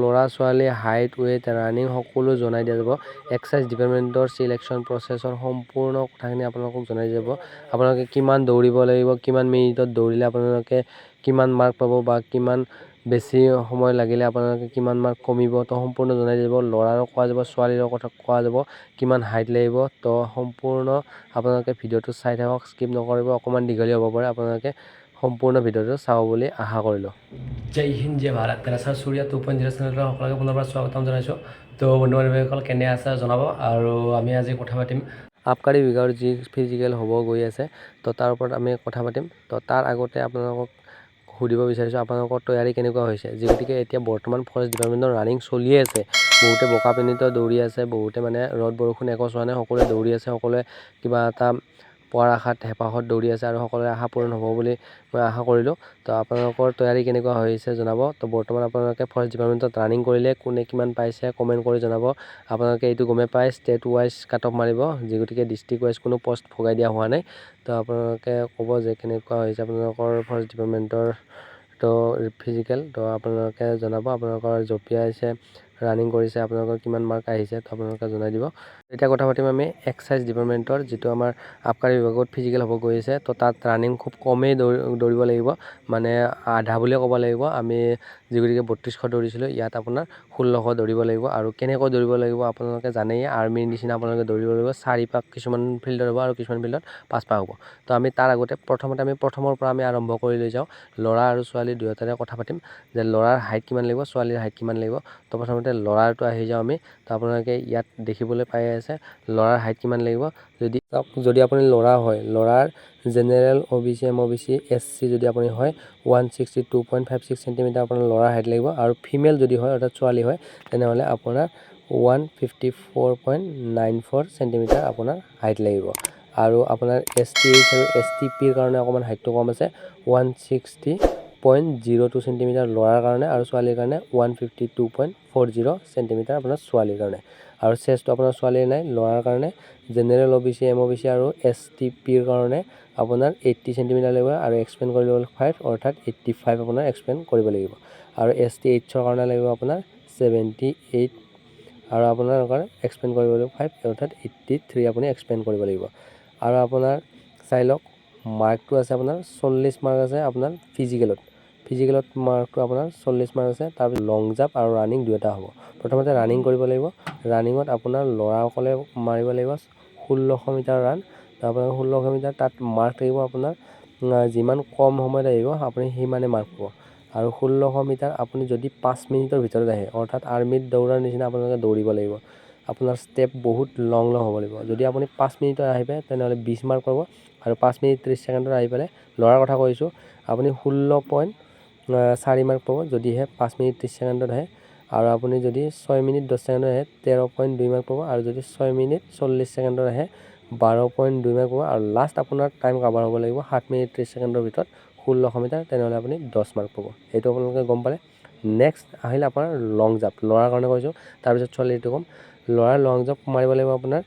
ল'ৰা ছোৱালী height weight running সকলো জনাই দিয়া যাব। এক্সাৰচাইজ ডিপাৰ্টমেণ্টৰ চিলেকশ্যন প্ৰচেছৰ সম্পূৰ্ণ কথাখিনি আপোনালোকক জনাই যাব। আপোনালোকে কিমান দৌৰিব লাগিব, কিমান মিনিটত দৌৰিলে আপোনালোকে কিমান মাৰ্ক পাব বা কিমান বেছি সময় লাগিলে আপোনালোকে কিমান মাৰ্ক কমিব, তো সম্পূৰ্ণ জনাই দিব। ল'ৰাৰো কোৱা যাব, ছোৱালীৰো কথা কোৱা যাব, কিমান হাইট লাগিব। তো সম্পূৰ্ণ আপোনালোকে ভিডিঅ'টো চাই থাকক, স্কিপ নকৰিব। অকণমান দীঘলীয়া হ'ব পাৰে, আপোনালোকে সম্পূৰ্ণ ভিডিঅ'টো চাব বুলি আশা কৰিলোঁ। জয় হিন্দ জয় ভাৰত, তেৰাচাৰ সূৰ্য 2.0 চেনেলৰ সকলোকে পুনৰবাৰ স্বাগতম জনাইছোঁ। তো বন্ধু বান্ধৱীসকল কেনে আছে জনাব। আৰু আমি আজি কথা পাতিম আবকাৰী বিভাগৰ যি ফিজিকেল হ'ব গৈ আছে, তো তাৰ ওপৰত আমি কথা পাতিম। তো তাৰ আগতে আপোনালোকক সুধিব বিচাৰিছোঁ আপোনালোকৰ তৈয়াৰী কেনেকুৱা হৈছে। যিহেতুকে এতিয়া বৰ্তমান ফৰেষ্ট ডিপাৰ্টমেণ্টৰ ৰানিং চলিয়ে আছে, বহুতে বোকা পানীতো দৌৰি আছে, বহুতে মানে ৰ'দ বৰষুণ একো চোৱা নাই, সকলোৱে দৌৰি আছে, সকলোৱে কিবা এটা পোৱাৰ আশাত হেঁপাহত দৌৰি আছে আৰু সকলোৰে আশা পূৰণ হ'ব বুলি মই আশা কৰিলোঁ। তো আপোনালোকৰ তৈয়াৰী কেনেকুৱা হৈছে জনাব। তো বৰ্তমান আপোনালোকে ফৰেষ্ট ডিপাৰ্টমেণ্টত ৰানিং কৰিলে কোনে কিমান পাইছে কমেণ্ট কৰি জনাব। আপোনালোকে এইটো গমেই পায় ষ্টেট ৱাইজ কাট অফ মাৰিব, যি গতিকে ডিষ্ট্ৰিক্ট ৱাইজ কোনো পষ্ট ভগাই দিয়া হোৱা নাই। তো আপোনালোকে ক'ব যে কেনেকুৱা হৈছে আপোনালোকৰ ফৰেষ্ট ডিপাৰ্টমেণ্টৰ তো ফিজিকেল। তো আপোনালোকে জনাব আপোনালোকৰ জঁপিয়াইছে, ৰানিং কৰিছে, আপোনালোকৰ কিমান মাৰ্ক আহিছে, তো আপোনালোকে জনাই দিব। এতিয়া কথা পাতিম আমি এক্সাৰচাইজ ডিপাৰ্টমেণ্টৰ যিটো আমাৰ আবকাৰী বিভাগত ফিজিকেল হ'ব গৈ আছে। তো তাত ৰানিং খুব কমেই দৌৰিব লাগিব, মানে আধা বুলিয়ে ক'ব লাগিব। আমি যি গতিকে 3200 দৌৰিছিলোঁ, ইয়াত আপোনাৰ 1600 দৌৰিব লাগিব। আৰু কেনেকৈ দৌৰিব লাগিব আপোনালোকে জানেই, আৰ্মিৰ নিচিনা আপোনালোকে দৌৰিব লাগিব। 4 পাক কিছুমান ফিল্ডত হ'ব আৰু কিছুমান ফিল্ডত 5 পাক হ'ব। তো আমি তাৰ আগতে প্ৰথমৰ পৰা আমি আৰম্ভ কৰি লৈ যাওঁ। ল'ৰা আৰু ছোৱালী দুয়োটাৰে কথা পাতিম যে ল'ৰাৰ হাইট কিমান লাগিব, ছোৱালীৰ হাইট কিমান লাগিব। তো প্ৰথমতে ল'ৰাৰটো আহি যাওঁ আমি। তো আপোনালোকে ইয়াত দেখিবলৈ পাই আছে ল'ৰাৰ হাইট কিমান লাগিব। যদি আপুনি ল'ৰা হয়, ল'ৰাৰ জেনেৰেল OBC MOBC SC যদি আপুনি হয় 162.56 চেণ্টিমিটাৰ আপোনাৰ ল'ৰাৰ হাইট লাগিব। আৰু ফিমেল যদি হয় অৰ্থাৎ ছোৱালী হয়, তেনেহ'লে আপোনাৰ 154.94 চেণ্টিমিটাৰ আপোনাৰ হাইট লাগিব। আৰু আপোনাৰ STH আৰু STPৰ কাৰণে অকণমান হাইটটো কম আছে, 160.02 চেণ্টিমিটাৰ ল'ৰাৰ কাৰণে, আৰু ছোৱালীৰ কাৰণে 152.40 চেণ্টিমিটাৰ আপোনাৰ ছোৱালীৰ কাৰণে। আৰু চেষ্টটো আপোনাৰ ছোৱালীৰ নাই, ল'ৰাৰ কাৰণে জেনেৰেল OBC MOBC আৰু STPৰ কাৰণে আপোনাৰ 80 চেণ্টিমিটাৰ লাগিব। আৰু এক্সপেণ্ড কৰিব লাগিব 5 অৰ্থাৎ 85 আপোনাৰ এক্সপেণ্ড কৰিব লাগিব। আৰু STHৰ কাৰণে লাগিব আপোনাৰ 78 আৰু আপোনালোকৰ এক্সপেণ্ড কৰিব লাগিব 5 অৰ্থাৎ 83 আপুনি এক্সপেণ্ড কৰিব লাগিব। আৰু আপোনাৰ চাই লওক মাৰ্কটো আছে আপোনাৰ 40 মাৰ্ক আছে আপোনাৰ ফিজিকেলত মাৰ্কটো আপোনাৰ 40 মাৰ্ক আছে। তাৰপিছত লং জাম্প আৰু ৰানিং দুয়োটা হ'ব। প্ৰথমতে ৰানিং কৰিব লাগিব। ৰানিঙত আপোনাৰ ল'ৰাসকলে মাৰিব লাগিব 1600 মিটাৰ ৰান। আপোনাৰ 1600 মিটাৰ তাত মাৰ্ক থাকিব আপোনাৰ যিমান কম সময়ত আহিব আপুনি সিমানে মাৰ্ক পাব। আৰু 1600 মিটাৰ আপুনি যদি 5 মিনিটৰ ভিতৰত আহে, অৰ্থাৎ আৰ্মিত দৌৰাৰ নিচিনা আপোনালোকে দৌৰিব লাগিব। আপোনাৰ ষ্টেপ বহুত লং হ'ব লাগিব। যদি আপুনি 5 মিনিটত আহি পায় তেনেহ'লে 20 মাৰ্ক পাব। আৰু 5 মিনিট 30 ছেকেণ্ডত আহি পেলাই ল'ৰাৰ কথা কৈছোঁ, আপুনি 16.4 মাৰ্ক পাব যদিহে 5 মিনিট 30 ছেকেণ্ডত আহে। আৰু আপুনি যদি 6 মিনিট 10 ছেকেণ্ডত আহে 13.2 মাৰ্ক পাব। আৰু যদি 6 মিনিট 40 ছেকেণ্ডত আহে 12.2 মাৰ্ক পাব। আৰু লাষ্ট আপোনাৰ টাইম কাভাৰ হ'ব লাগিব 7 মিনিট 30 ছেকেণ্ডৰ ভিতৰত 1600 মিটাৰ, তেনেহ'লে আপুনি 10 মাৰ্ক পাব। এইটো আপোনালোকে গম পালে। নেক্সট আহিলে আপোনাৰ লং জাম্প, ল'ৰাৰ কাৰণে কৈছোঁ। তাৰপিছত ছোৱালীটো ক'ম। ল'ৰাৰ লং জাম্প মাৰিব লাগিব আপোনাৰ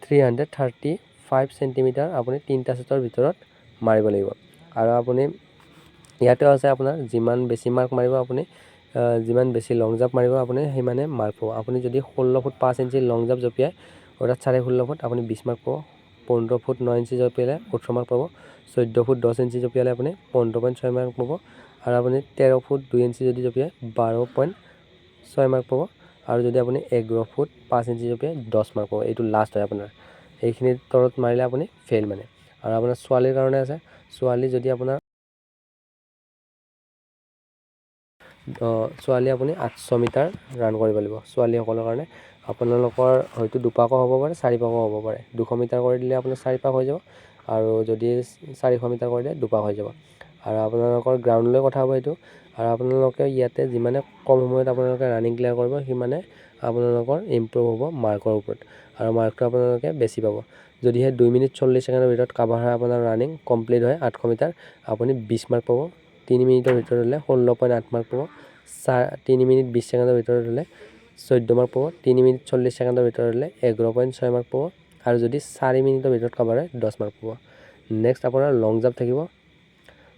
335 চেণ্টিমিটাৰ আপুনি 3টা ছেটৰ ভিতৰত মাৰিব লাগিব। আৰু আপুনি ইয়াতেও আছে আপোনাৰ যিমান বেছি মাৰ্ক মাৰিব আপুনি, যিমান বেছি লং জাম্প মাৰিব আপুনি সিমানে মাৰ্ক পাব। আপুনি যদি 16 ফুট 5 ইঞ্চি লং জাম্প জঁপিয়াই অৰ্থাৎ 16.5 ফুট আপুনি 20 মাৰ্ক পাব। 15 ফুট 9 ইঞ্চি জঁপিয়ালে 18 মাৰ্ক পাব। 14 ফুট 10 ইঞ্চি জঁপিয়ালে আপুনি 15.6 মাৰ্ক পাব। আৰু আপুনি 13 ফুট 2 ইঞ্চি যদি জঁপিয়াই 12.6 মাৰ্ক পাব। আৰু যদি আপুনি 11 ফুট 5 ইঞ্চি জঁপিয়াই 10 মাৰ্ক পাব। এইটো লাষ্ট হয় আপোনাৰ, এইখিনিৰ তলত মাৰিলে আপুনি ফেইল মানে। আৰু আপোনাৰ ছোৱালীৰ কাৰণে আছে। ছোৱালী যদি আপোনাৰ ছোৱালী আপুনি 800 মিটাৰ ৰান কৰিব লাগিব ছোৱালীসকলৰ কাৰণে। আপোনালোকৰ হয়তো 2 পাকো হ'ব পাৰে, 4 পাকো হ'ব পাৰে। 200 মিটাৰ কৰি দিলে আপোনাৰ 4 পাক হৈ যাব। আৰু যদি 400 মিটাৰ কৰি দিয়ে 2 পাক হৈ যাব। আৰু আপোনালোকৰ গ্ৰাউণ্ডলৈ কথা হ'ব এইটো। আৰু আপোনালোকে ইয়াতে যিমানে কম সময়ত আপোনালোকে ৰানিং ক্লিয়াৰ কৰিব সিমানে আপোনালোকৰ ইম্প্ৰুভ হ'ব মাৰ্কৰ ওপৰত। আৰু মাৰ্কটো আপোনালোকে বেছি পাব। যদিহে 2 মিনিট 40 ছেকেণ্ডৰ ভিতৰত কাভাৰ হয় আপোনাৰ ৰানিং কমপ্লিট হয় 800 মিটাৰ, আপুনি 20 মাৰ্ক পাব। 3 মিনিটৰ ভিতৰত হ'লে 16.8 মাৰ্ক পাব। 3 মিনিট 20 ছেকেণ্ডৰ ভিতৰত হ'লে 14 মাৰ্ক পাব। 3 মিনিট 40 ছেকেণ্ডৰ ভিতৰত হ'লে 11.6 মাৰ্ক পাব। আৰু যদি 4 মিনিটৰ ভিতৰত কাভাৰ হয় 10 মাৰ্ক পাব। নেক্সট আপোনাৰ লং জাম্প থাকিব।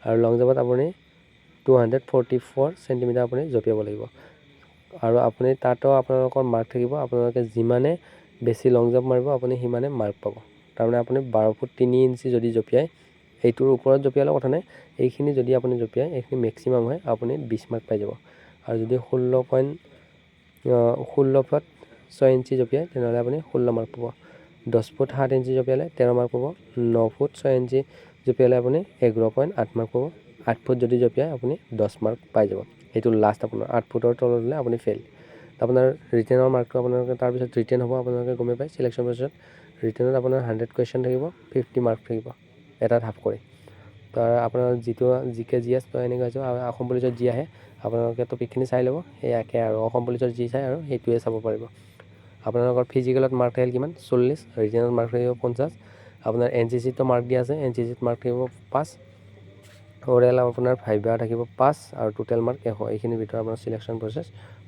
আৰু লং জাম্পত আপুনি 244 চেণ্টিমিটাৰ আপুনি জঁপিয়াব লাগিব। আৰু আপুনি তাতো আপোনালোকৰ মাৰ্ক থাকিব। আপোনালোকে যিমানে বেছি লং জাম্প মাৰিব আপুনি সিমানে মাৰ্ক পাব। তাৰমানে আপুনি 12 ফুট 3 ইঞ্চি যদি জঁপিয়ায়, এইটোৰ ওপৰত জঁপিয়ালেও কথা নাই, এইখিনি যদি আপুনি জঁপিয়ায় এইখিনি মেক্সিমাম হয়, আপুনি 20 মাৰ্ক পাই যাব। আৰু যদি 16 ফুট 6 ইঞ্চি জঁপিয়ায় তেনেহ'লে আপুনি 16 মাৰ্ক পাব। 10 ফুট 7 ইঞ্চি জঁপিয়ালে 13 মাৰ্ক পাব। 9 ফুট 6 ইঞ্চি জঁপিয়ালে আপুনি 11.8 মাৰ্ক পাব। 8 ফুট যদি জঁপিয়ায় আপুনি 10 মাৰ্ক পাই যাব। এইটো লাষ্ট আপোনাৰ 8 ফুটৰ তলত হ'লে আপুনি ফেইল। আপোনাৰ ৰিটেনৰ মাৰ্কটো আপোনালোকে তাৰপিছত ৰিটেন হ'ব, আপোনালোকে গমেই পায় চিলেকশ্যন প্ৰচেছত। ৰিটেনত আপোনাৰ 100 কুৱেশ্যন থাকিব, 50 মাৰ্ক থাকিব এটাত হাফ কৰি। তো আপোনাৰ যিটো জিকে জি এছ তো এনেকুৱা হৈছে। আৰু অসম পুলিচত যি আহে আপোনালোকে টপিকখিনি চাই ল'ব, সেই একে আৰু অসম পুলিচৰ যি চাই আৰু সেইটোৱে চাব পাৰিব। আপোনালোকৰ ফিজিকেলত মাৰ্ক থাকিল কিমান 40, ৰিটেনত মাৰ্ক থাকিব 50, আপোনাৰ NCCতো মাৰ্ক দিয়া আছে, NCCত মাৰ্ক থাকিব 5, অ'ৰেল আপোনাৰ ভাইভা থাকিব 5 আৰু টোটেল মাৰ্ক 100। এইখিনিৰ ভিতৰত আপোনাৰ চিলেকশ্যন প্ৰচেছ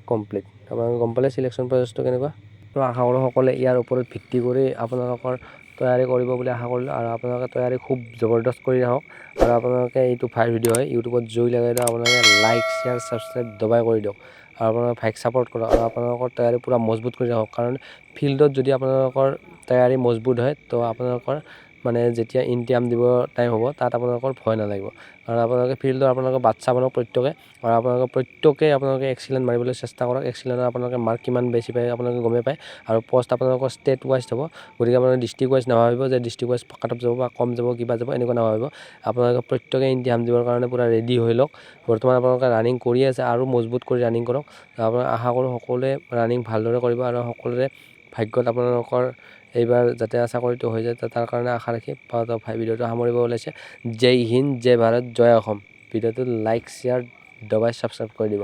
কমপ্লিট। আপোনালোকে গম পালে চিলেকশ্যন প্ৰচেছটো কেনেকুৱা। তো আশা কৰোঁ সকলোৱে ইয়াৰ ওপৰত ভিত্তি কৰি আপোনালোকৰ তৈয়াৰী কৰিব বুলি আশা কৰিলোঁ। আৰু আপোনালোকে তৈয়াৰী খুব জবৰদস্ত কৰি ৰাখক। আৰু আপোনালোকে এইটো ভাল ভিডিঅ' হয়, ইউটিউবত জুই লগাই দিয়ক, আপোনালোকে লাইক শ্বেয়াৰ ছাবস্ক্ৰাইব দবাই কৰি দিয়ক। আৰু আপোনালোকে ভাইক ছাপোৰ্ট কৰক আৰু আপোনালোকৰ তৈয়াৰী পূৰা মজবুত কৰি ৰাখক। কাৰণ ফিল্ডত যদি আপোনালোকৰ তৈয়াৰী মজবুত হয় তো আপোনালোকৰ মানে যেতিয়া ইণ্টাৰ্ম দিব টাইম হ'ব তাত আপোনালোকৰ ভয় নালাগিব। আৰু আপোনালোকে ফিল্ডত আপোনালোকে বাচ্চা বনাওক প্ৰত্যেকে, আৰু আপোনালোকে এক্সিলেণ্ট মাৰিবলৈ চেষ্টা কৰক। এক্সিলেণ্টত আপোনালোকে মাৰ্ক কিমান বেছি পায় আপোনালোকে গমেই পায়। আৰু পষ্ট আপোনালোকৰ ষ্টেট ৱাইজ হ'ব, গতিকে আপোনালোকে ডিষ্ট্ৰিক্ট ৱাইজ নাভাবিব যে ডিষ্ট্ৰিক্ট ৱাইজ কাট অফ যাব বা কম যাব কিবা যাব, এনেকুৱা নাভাবিব। আপোনালোকে প্ৰত্যেকে ইণ্টাৰ্ম দিবৰ কাৰণে পূৰা ৰেডি হৈ লওক। বৰ্তমান আপোনালোকে ৰানিং কৰি আছে, আৰু মজবুত কৰি ৰানিং কৰক। আপোনালোকে আশা কৰোঁ সকলোৱে ৰানিং ভালদৰে কৰিব আৰু সকলোৰে ভাগ্যত আপোনালোকৰ এইবাৰ যাতে চাকৰিটো হৈ যায় তাৰ কাৰণে আশা ৰাখি ভিডিঅ'টো সামৰিব ওলাইছে। জয় হিন্দ, জয় ভাৰত, জয় অসম। ভিডিঅ'টো লাইক শ্বেয়াৰ দবাই ছাবস্ক্ৰাইব কৰি দিব।